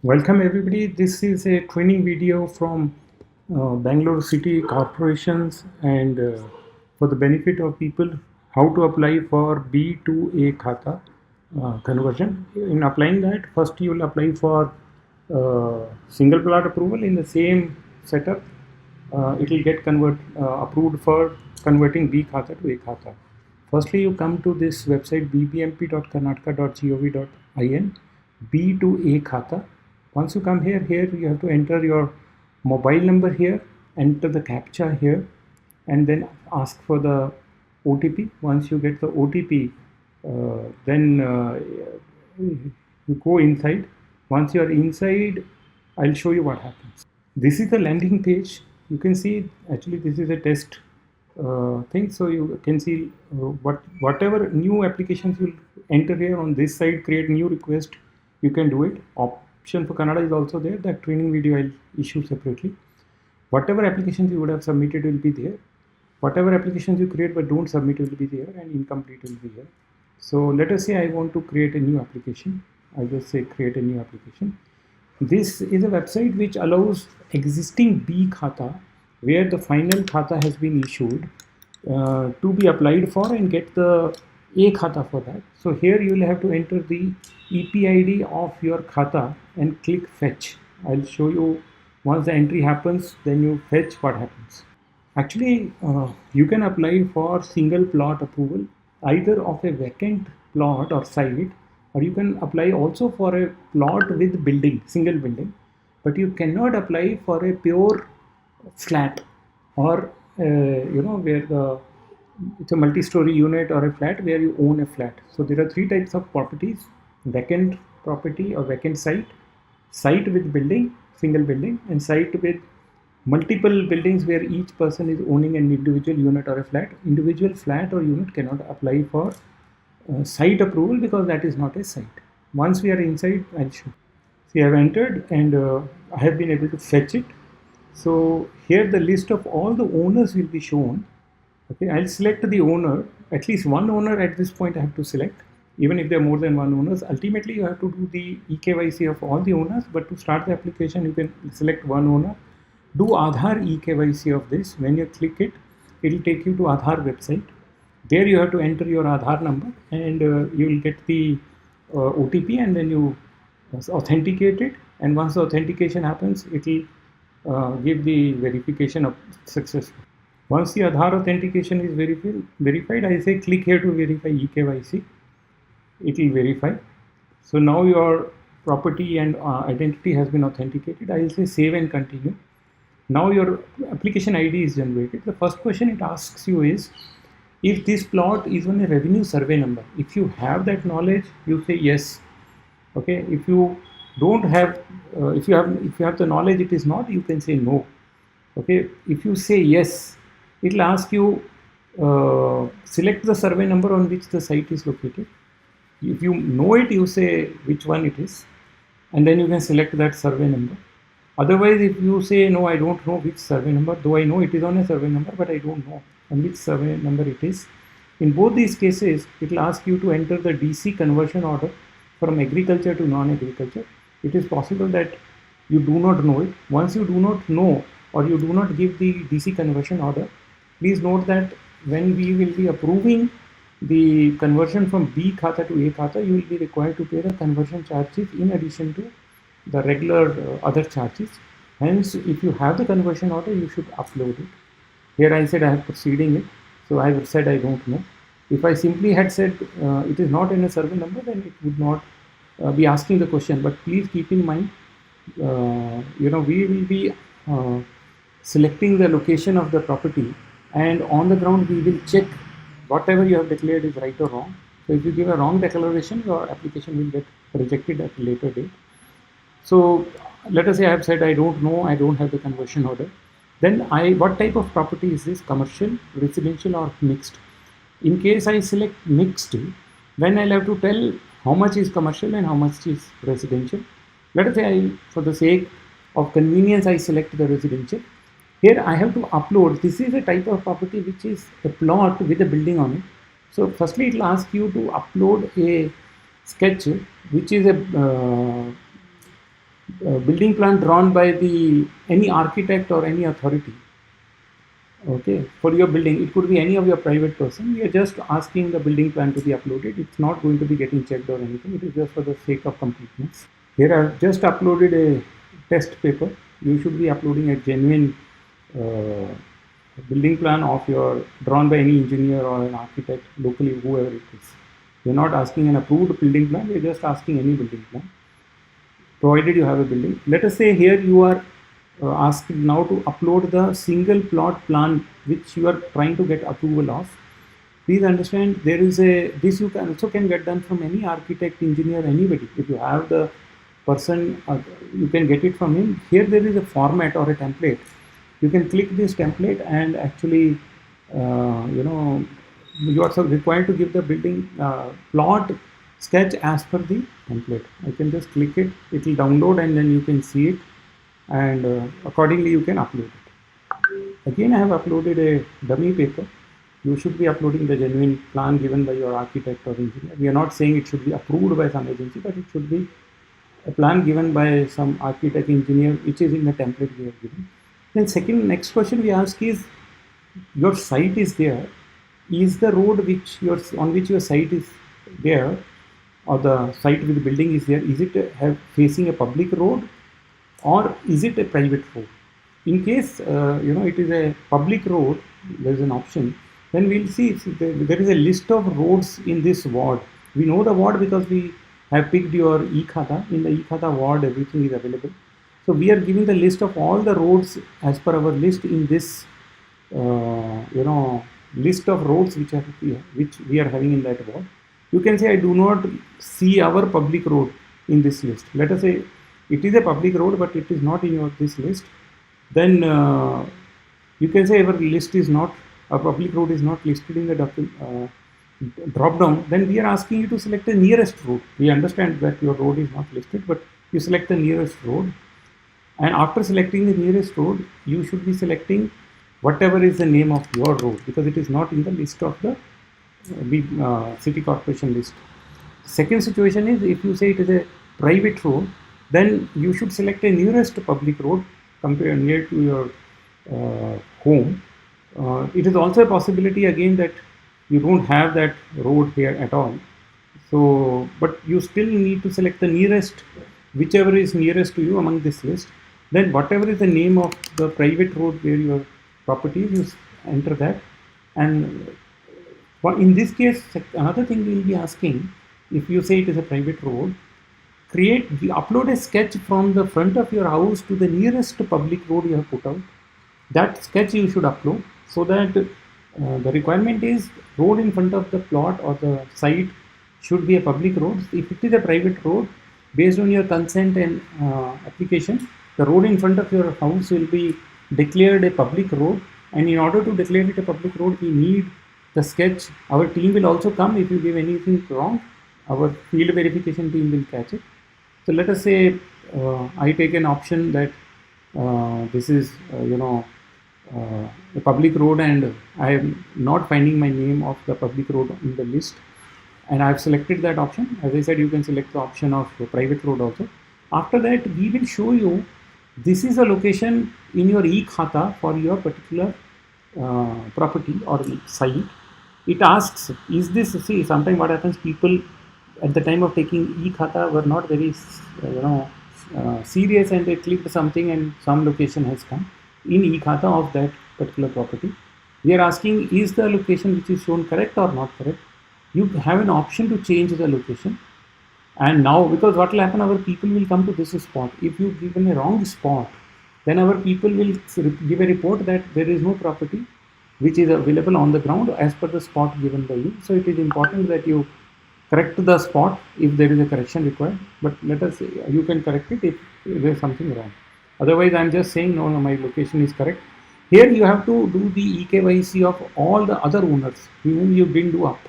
Welcome everybody. This is a training video from Bangalore City Corporations and for the benefit of people how to apply for B to A-Khatha conversion. In applying that, first you will apply for single plot approval in the same setup. It will get approved for converting B-Khatha to A-Khatha. Firstly, you come to this website bbmp.karnataka.gov.in B to A-Khatha. Once you come here you have to enter your mobile number here, enter the captcha here, and then ask for the OTP. Once you get the OTP, then you go inside. Once you are inside, I'll show you what happens. This is the landing page. You can see actually this is a test thing, so you can see whatever new applications you enter here on this side, create new request, you can do it. Option for Kannada is also there. That training video I'll issue separately. Whatever applications you would have submitted will be there. Whatever applications you create but don't submit will be there, and incomplete will be here. So let us say I want to create a new application. I just say create a new application. This is a website which allows existing B-Khata where the final Khata has been issued to be applied for and get the A-Khatha for that. So here you will have to enter the EPID of your Khata and click fetch. I'll show you once the entry happens, then you fetch what happens. Actually, you can apply for single plot approval either of a vacant plot or site, or you can apply also for a plot with building, single building, but you cannot apply for a pure flat or where it's a multi-story unit or a flat where you own a flat. So there are three types of properties: vacant property or vacant site, site with building, single building, and site with multiple buildings where each person is owning an individual unit or a flat. Individual flat or unit cannot apply for site approval because that is not a site. Once we are inside, I'll show. See, I have entered and I have been able to fetch it. So here the list of all the owners will be shown. Okay, I'll select the owner. At least one owner at this point I have to select. Even if there are more than one owners, ultimately you have to do the eKYC of all the owners. But to start the application, you can select one owner. Do Aadhaar eKYC of this. When you click it, it will take you to Aadhaar website. There you have to enter your Aadhaar number and you will get the OTP, and then you authenticate it. And once the authentication happens, it will give the verification of successful. Once the Aadhaar authentication is verified, I say click here to verify eKYC. It will verify. So now your property and identity has been authenticated. I will say save and continue. Now your application ID is generated. The first question it asks you is if this plot is on a revenue survey number. If you have that knowledge, you say yes. Okay. If you don't have, if you have the knowledge, it is not, you can say no. Okay. If you say yes, it will ask you select the survey number on which the site is located. If you know it, you say which one it is, and then you can select that survey number. Otherwise, if you say no, I don't know which survey number, though I know it is on a survey number, but I don't know on which survey number it is. In both these cases, it will ask you to enter the DC conversion order from agriculture to non-agriculture. It is possible that you do not know it. Once you do not know or you do not give the DC conversion order, please note that when we will be approving the conversion from B-Khatha to A-Khatha, you will be required to pay the conversion charges in addition to the regular other charges. Hence, if you have the conversion order, you should upload it. Here I said I am proceeding it, so I have said I don't know. If I simply had said it is not in a survey number, then it would not be asking the question. But please keep in mind, we will be selecting the location of the property, and on the ground we will check whatever you have declared is right or wrong. So if you give a wrong declaration, your application will get rejected at a later date. So let us say I have said I don't know, I don't have the conversion order. Then what type of property is this? Commercial, residential, or mixed? In case I select mixed, then I'll have to tell how much is commercial and how much is residential. Let us say for the sake of convenience, I select the residential. Here I have to upload. This is a type of property which is a plot with a building on it. So firstly, it will ask you to upload a sketch which is building plan drawn by the any architect or any authority. Okay, for your building, it could be any of your private person. We are just asking the building plan to be uploaded. It's not going to be getting checked or anything. It is just for the sake of completeness. Here I've just uploaded a test paper. You should be uploading a genuine uh, building plan of your drawn by any engineer or an architect locally, whoever it is. We're not asking an approved building plan. We're just asking any building plan, provided you have a building. Let us say here you are asked now to upload the single plot plan which you are trying to get approval of. Please understand, there is a this you can also can get done from any architect, engineer, anybody. If you have the person, you can get it from him. Here there is a format or a template. You can click this template and actually, you are required to give the building plot sketch as per the template. I can just click it, it will download and then you can see it, and accordingly you can upload it. Again, I have uploaded a dummy paper. You should be uploading the genuine plan given by your architect or engineer. We are not saying it should be approved by some agency, but it should be a plan given by some architect, engineer, which is in the template we have given. Then next question we ask is, your site is there. Is the road on which your site is there, or the site with the building is there, is it facing a public road or is it a private road? In case it is a public road, there is an option. Then we'll see there is a list of roads in this ward. We know the ward because we have picked your E-Khatha. In the E-Khatha ward, everything is available. So we are giving the list of all the roads as per our list in this, list of roads which we are having in that ward. You can say I do not see our public road in this list. Let us say it is a public road, but it is not in this list. Then you can say our list is not, a public road is not listed in the drop down. Then we are asking you to select the nearest road. We understand that your road is not listed, but you select the nearest road. And after selecting the nearest road, you should be selecting whatever is the name of your road, because it is not in the list of the city corporation list. Second situation is, if you say it is a private road, then you should select a nearest public road near to your home. It is also a possibility again that you don't have that road here at all. So, but you still need to select the nearest, whichever is nearest to you among this list. Then whatever is the name of the private road where your property is, you enter that. And in this case, another thing we will be asking, if you say it is a private road, upload a sketch from the front of your house to the nearest public road you have put out. That sketch you should upload, so that the requirement is road in front of the plot or the site should be a public road. If it is a private road, based on your consent and application, the road in front of your house will be declared a public road. And in order to declare it a public road, we need the sketch. Our team will also come. If you give anything wrong, our field verification team will catch it. So let us say I take an option that this is a public road, and I am not finding my name of the public road in the list, and I have selected that option. As I said, you can select the option of private road also. After that, we will show you this is a location in your E-Khatha for your particular property or site. It asks, is this, see, sometimes what happens, people at the time of taking E-Khatha were not very serious, and they clicked something and some location has come in E-Khatha of that particular property. We are asking, is the location which is shown correct or not correct? You have an option to change the location. And now, because what will happen, our people will come to this spot. If you give them a wrong spot, then our people will give a report that there is no property which is available on the ground as per the spot given by you. So it is important that you correct the spot if there is a correction required. But let us say, you can correct it if there is something wrong. Otherwise, I am just saying, no, my location is correct. Here you have to do the eKYC of all the other owners whom you didn't do up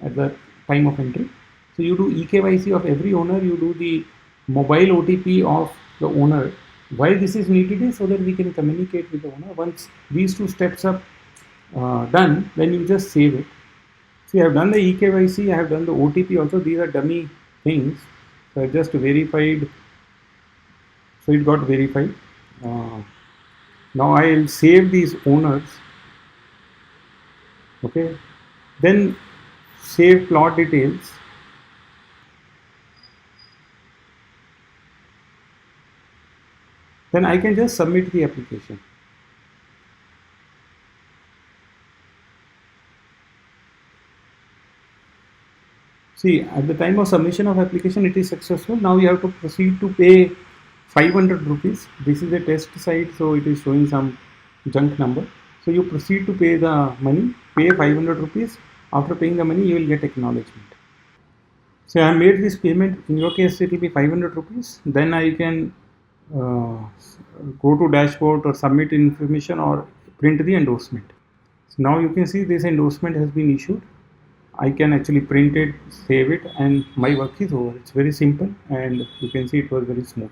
at the time of entry. So you do eKYC of every owner, you do the mobile OTP of the owner. Why this is needed is so that we can communicate with the owner. Once these two steps are done, then you just save it. See, I have done the eKYC, I have done the OTP also. These are dummy things. So I just verified So it got verified. Now I'll save these owners. Okay, then save plot details. Then I can just submit the application. See, at the time of submission of application, it is successful. Now you have to proceed to pay 500 rupees. This is a test site, so it is showing some junk number. So you proceed to pay the money, pay 500 rupees. After paying the money, you will get acknowledgement. So I made this payment. In your case, it will be 500 rupees. Then I can uh, go to dashboard or submit information or print the endorsement. So now you can see this endorsement has been issued. I can actually print it, save it, and my work is over. It's very simple, and you can see it was very smooth.